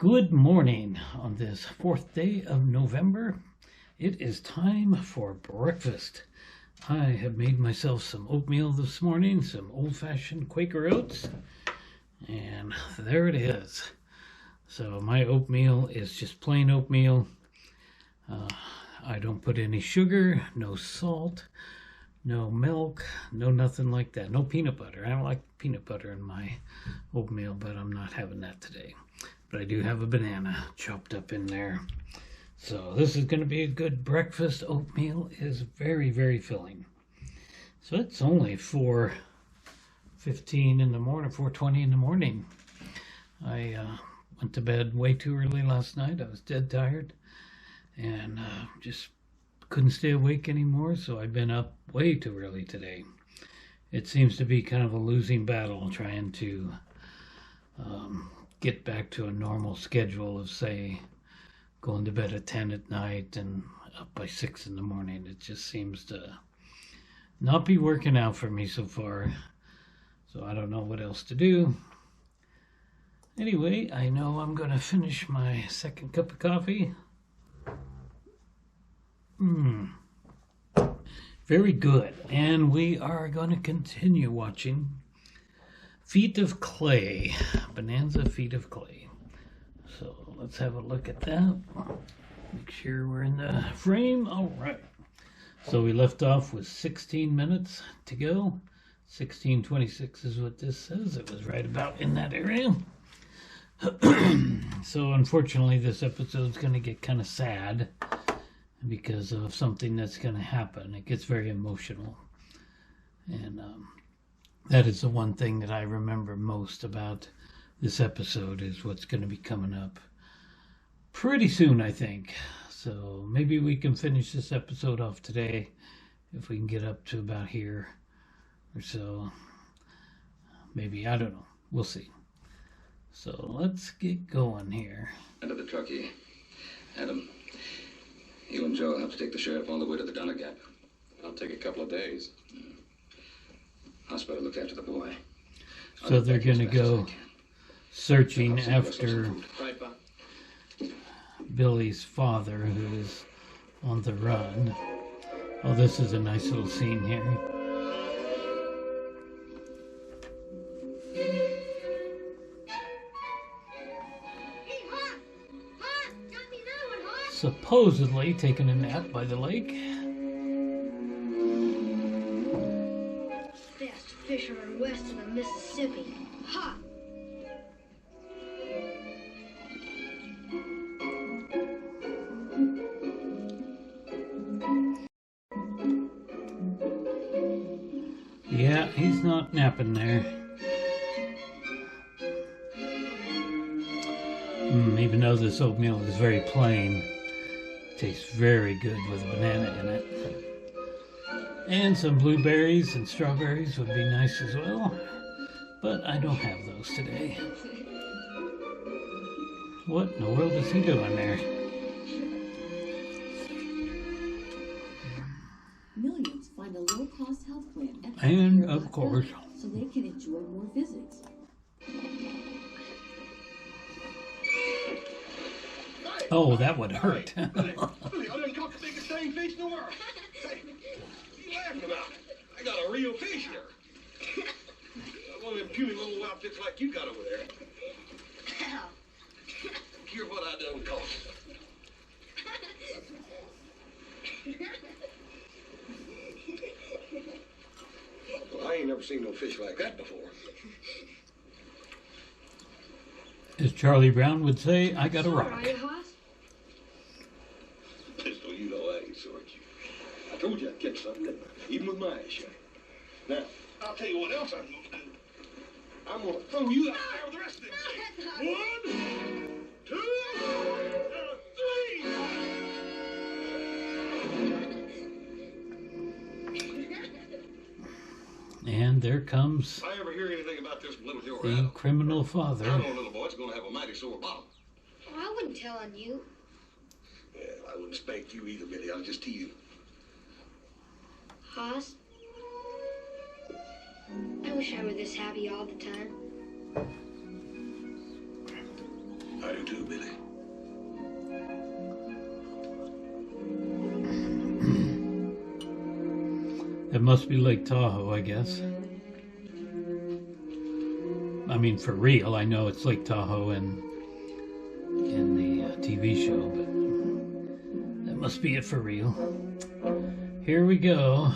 Good morning on this 4th day of November. It is time for breakfast. I have made myself some oatmeal this morning, some old-fashioned Quaker oats, and there it is. So my oatmeal is just plain oatmeal. I don't put any sugar, no salt, no milk, no nothing like that. No peanut butter. I don't like peanut butter in my oatmeal, but I'm not having that today. But I do have a banana chopped up in there. So this is going to be a good breakfast. Oatmeal is very, very filling. So it's only 4:15 in the morning, 4:20 in the morning. I went to bed way too early last night. I was dead tired and just couldn't stay awake anymore. So I've been up way too early today. It seems to be kind of a losing battle trying to get back to a normal schedule of, say, going to bed at 10 at night and up by 6 in the morning. It just seems to not be working out for me so far. So I don't know what else to do. Anyway, I know I'm going to finish my second cup of coffee. Very good. And we are going to continue watching Feet of Clay, Bonanza Feet of Clay. So let's have a look at that. Make sure we're in the frame. All right. So we left off with 16 minutes to go. 16:26 is what this says. It was right about in that area. So unfortunately, this episode's going to get kind of sad because of something that's going to happen. It gets very emotional. And that is the one thing that I remember most about this episode is what's going to be coming up pretty soon, I think. So maybe we can finish this episode off today if we can get up to about here or so. Maybe, I don't know. We'll see. So let's get going here. Under the truckee. Adam, you and Joe will have to take the sheriff all the way to the Donner Gap. I'll take a couple of days. Hospital look after the boy. So they're going to go searching after Billy's father, who is on the run. Oh, this is a nice little scene here. Supposedly taking a nap by the lake. Best fisherman west of the Mississippi. Ha! Yeah, he's not napping there. Even though this oatmeal is very plain, it tastes very good with a banana in it. And some blueberries and strawberries would be nice as well, but I don't have those today. What in the world is he doing there? Millions find a low-cost health plan at And of course, so they can enjoy more visits. oh, that would hurt. Billy, I done caught the biggest dang fish in the world. Hey, what are you laughing about? I got a real fish here. One of them puny little outfits like you got over there. Hear what I done caught. Well, I ain't never seen no fish like that before. As Charlie Brown would say, I got a rock. Are you, Hoss? Pistol, you know I ain't sort you. I told you I'd catch something, even with my eyes shut. Now, I'll tell you what else I'm gonna do. I'm gonna throw you out there with the rest of them things. 1, 2, 3. And there comes If I ever hear anything about this little Joe the Adam, criminal I father. know little boy's gonna have a mighty sore bottom. Oh, I wouldn't tell on you. Yeah, I wouldn't spank you either, Billy. I'll just tease you. Hoss? I wish I were this happy all the time. I I do too, Billy. It must be Lake Tahoe, I guess. I mean, for real, I know it's Lake Tahoe in the TV show, but that must be it for real. Here we go.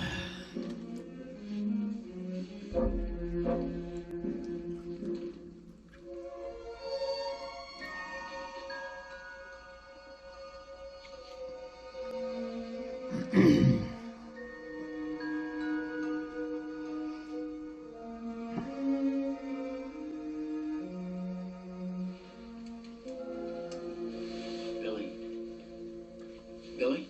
Billy?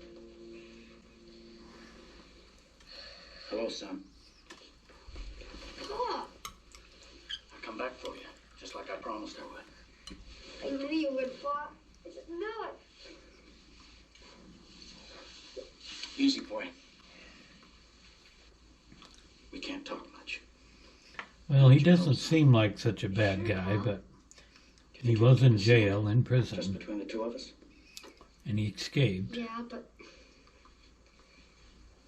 Hello, son. Pa, I come back for you, just like I promised I would. I knew you would, Pa. I just knew it. Easy, boy. We can't talk much. Well, he doesn't seem like such a bad guy, but he was in jail, in Just prison, between the two of us? and he escaped. Yeah, but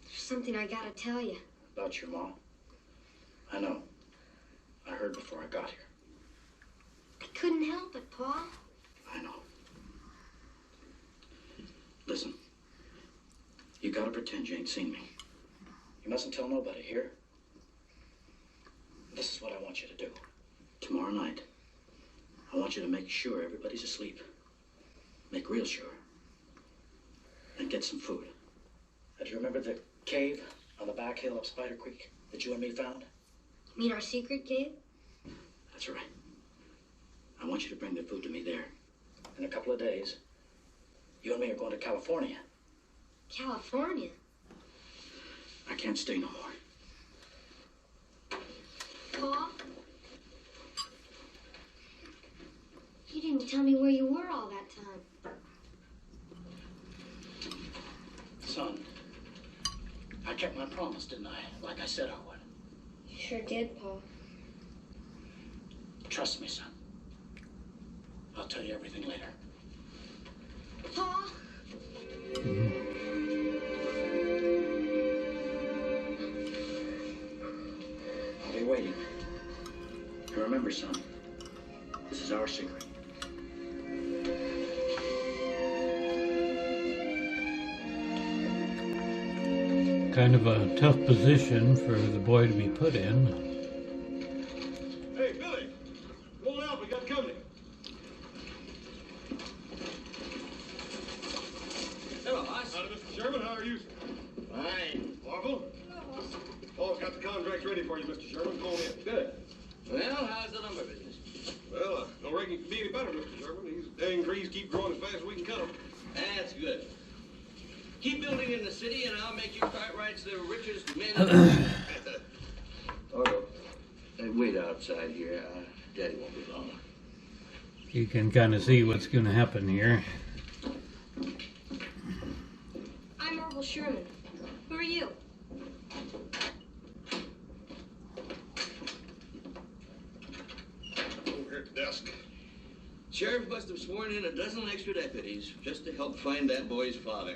there's something I gotta tell you. About your mom? I know. I heard before I got here. I couldn't help it, Pa. I know. Listen. You gotta pretend you ain't seen me. You mustn't tell nobody here. This is what I want you to do. Tomorrow night, I want you to make sure everybody's asleep. Make real sure. And get some food. Do you remember the cave on the back hill of Spider Creek that you and me found? You mean our secret cave? That's right. I want you to bring the food to me there. In a couple of days, you and me are going to California. California? I can't stay no more. Pa? You didn't tell me where you were all that time. Son, I kept my promise, didn't I? Like I said I would. You sure did, Pa. Trust me, son. I'll tell you everything later. Pa? I'll be waiting. And remember, son, this is our secret. Kind of a tough position for the boy to be put in. Hey, Billy. Come on out. We got company. Hello, boss. Howdy, Mr. Sherman. How are you, sir? Fine. Marvel? Paul's got the contracts ready for you, Mr. Sherman. Go on in. Good. Well, how's the lumber business? Well, I don't reckon it could be any better, Mr. Sherman. These dang trees keep growing as fast as we can cut them. That's good. Keep building in the city, and I'll make you Cartwrights the richest men in the Otto, wait outside here. Daddy won't be long. You can kind of see what's going to happen here. I'm Orville Sherman. Who are you? Over here at the desk. Sheriff must have sworn in a dozen extra deputies just to help find that boy's father.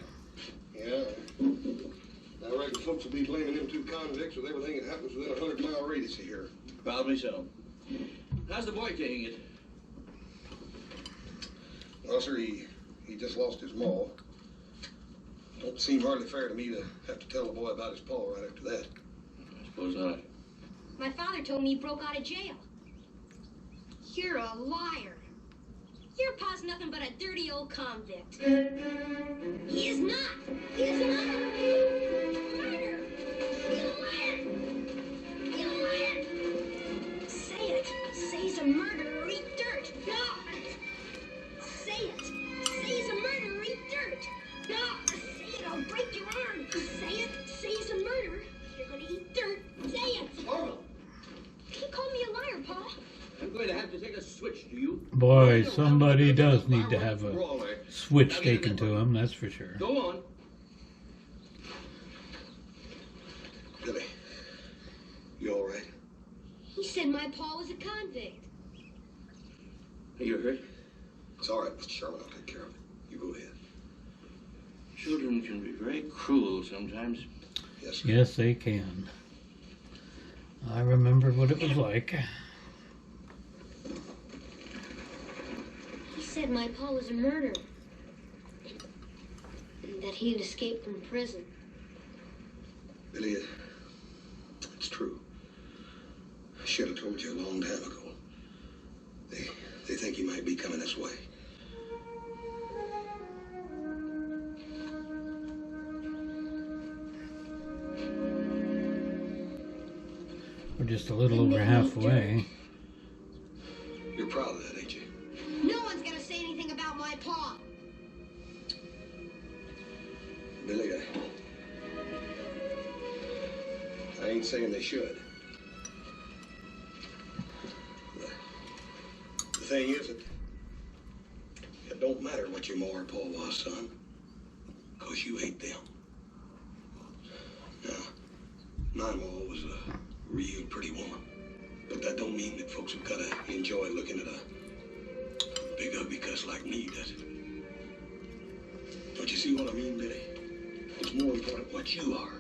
Yeah. I reckon folks will be blaming them two convicts with everything that happens within a 100-mile radius of here. Probably so. How's the boy taking it? Well, sir, he just lost his maw. Don't seem hardly fair to me to have to tell the boy about his paw right after that. I suppose not. My father told me he broke out of jail. You're a liar. Your pa's nothing but a dirty old convict. He is not. He is not. Murder. He's a liar. He's a liar. Say it. Say he's a murderer or eat dirt. No. Say it. Say he's a murderer or eat dirt. No. Say it. I'll break your arm. Say it. Say he's a murderer. You're gonna eat dirt. Say it. Orville, He called me a liar, Pa. I'm going to have to take a switch, do you? Boy, somebody does need to have a switch taken to him, that's for sure. Go on. Billy, you all right? He said my pa was a convict. Are you hurt? It's all right, Mr. Sherman. I'll take care of it. You go ahead. Children can be very cruel sometimes. Yes, sir. Yes, they can. I remember what it was like. He said my pa was a murderer. And that he had escaped from prison. Billy, it's true. I should have told you a long time ago. They think you might be coming this way. We're just a little over halfway. You're proud of that, ain't you? No one's gonna say anything about my pa. Billy, I ain't saying they should. The thing is that it don't matter what your ma or pa was, son, 'cause you ain't them. Now, my ma was a real pretty woman, but that don't mean that folks have gotta enjoy looking at a big ugly cuss like me, does it? Don't you see what I mean, Billy? It's more important what you are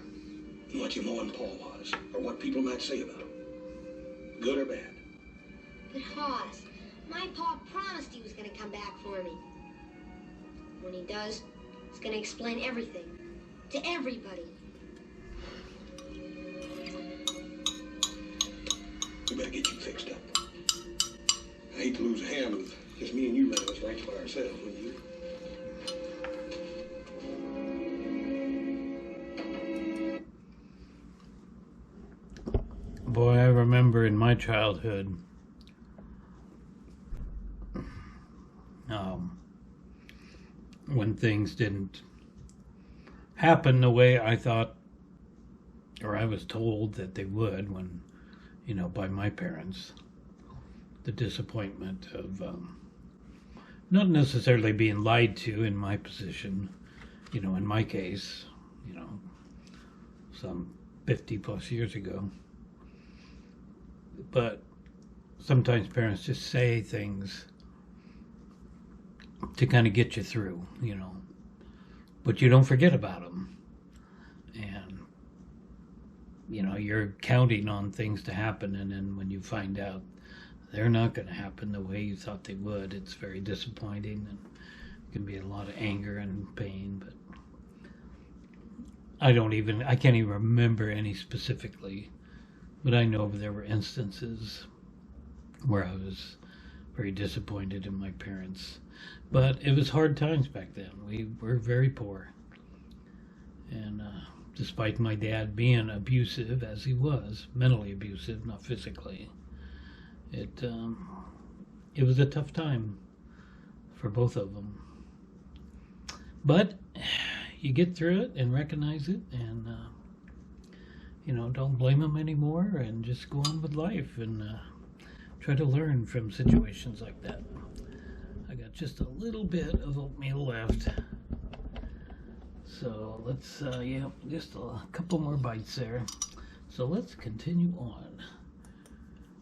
than what your ma and pa was, or what people might say about them, good or bad. But Hoss, my pa promised he was gonna come back for me. When he does, he's gonna explain everything to everybody. We better get you fixed up. I hate to lose a hand with just me and you running this ranch by ourselves, wouldn't you? Boy, I remember in my childhood, when things didn't happen the way I thought, or I was told that they would, when, by my parents. The disappointment of not necessarily being lied to in my position, in my case, some 50 plus years ago. But sometimes parents just say things to kind of get you through, but you don't forget about them. And, you're counting on things to happen, and then when you find out they're not going to happen the way you thought they would, it's very disappointing, and it can be a lot of anger and pain. But I can't even remember any specifically, but I know there were instances where I was very disappointed in my parents. But it was hard times back then. We were very poor. And despite my dad being abusive, as he was, mentally abusive, not physically, it was a tough time for both of them. But you get through it and recognize it, and don't blame them anymore, and just go on with life and try to learn from situations like that. I got just a little bit of oatmeal left, so let's just a couple more bites there. So let's continue on,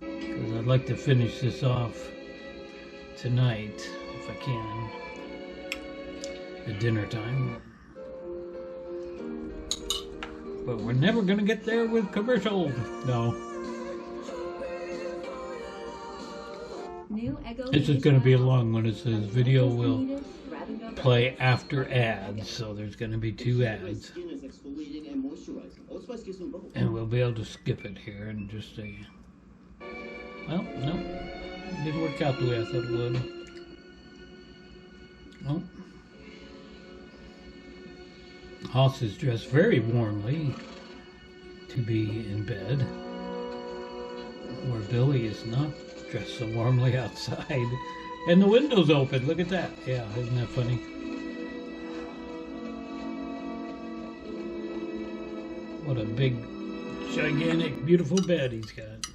because I'd like to finish this off tonight if I can at dinner time. But we're never gonna get there with commercials. No. This is gonna be a long one. It says video will play after ads, so there's gonna be 2 ads. And we'll be able to skip it here and just say, well, no, it didn't work out the way I thought it would. Well, Hoss is dressed very warmly to be in bed, where Billy is not dressed so warmly outside, and the window's open. Look at that. Yeah, isn't that funny? What a big, gigantic, beautiful bed he's got.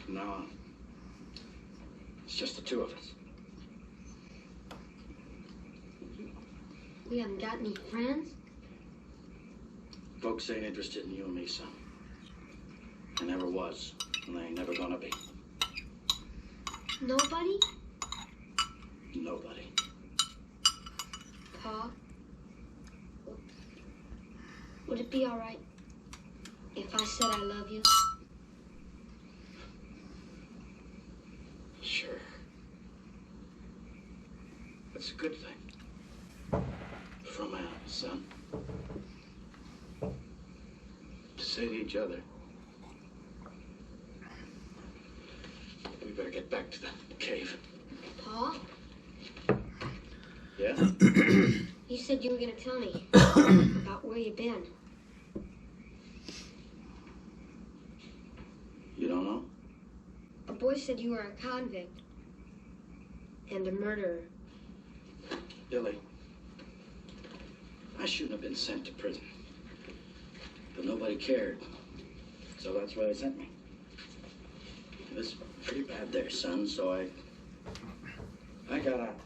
From now on, It's just the two of us. We haven't got any friends? Folks ain't interested in you and me, son. They never was, and they ain't never gonna be. Nobody? Nobody. Pa? Would it be all right if I said I love you? Sure. That's a good thing. From a son. To say to each other. We better get back to the cave. Pa? Yeah? You said you were gonna tell me about where you've been. You don't know? A boy said you were a convict and a murderer. Billy, I shouldn't have been sent to prison. But nobody cared. So that's why they sent me. It was pretty bad there, son, so I got out.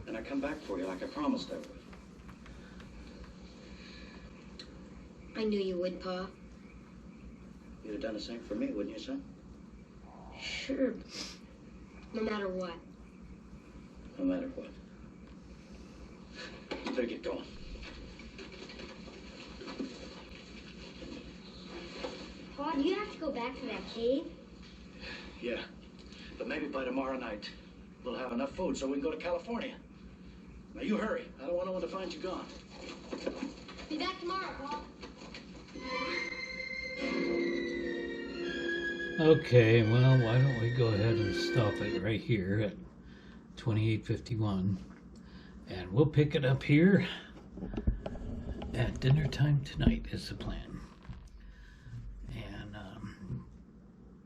And I come back for you like I promised I would. I knew you would, Pa. You'd have done the same for me, wouldn't you, son? Sure. No matter what. No matter what. You better get going. Pa, do you have to go back to that cave? Yeah. But maybe by tomorrow night, we'll have enough food so we can go to California. Now you hurry. I don't want no one to find you gone. Be back tomorrow, Pa. Okay, well, why don't we go ahead and stop it right here at 28:51, and we'll pick it up here at dinner time tonight is the plan. And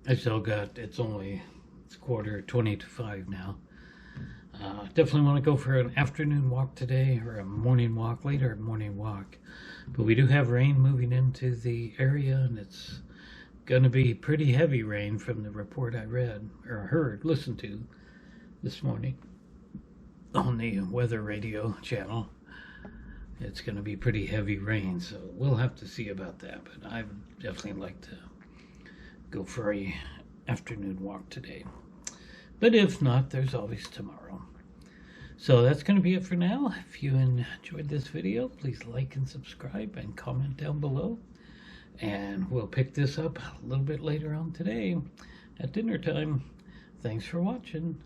I still got, it's 4:20 now. Definitely want to go for an afternoon walk today, or a morning walk, later morning walk. But we do have rain moving into the area, and it's going to be pretty heavy rain from the report I read, or listened to this morning on the weather radio channel. It's going to be pretty heavy rain, so we'll have to see about that. But I'd definitely like to go for a afternoon walk today. But if not, there's always tomorrow. So that's going to be it for now. If you enjoyed this video, please like and subscribe and comment down below. And we'll pick this up a little bit later on today at dinner time. Thanks for watching.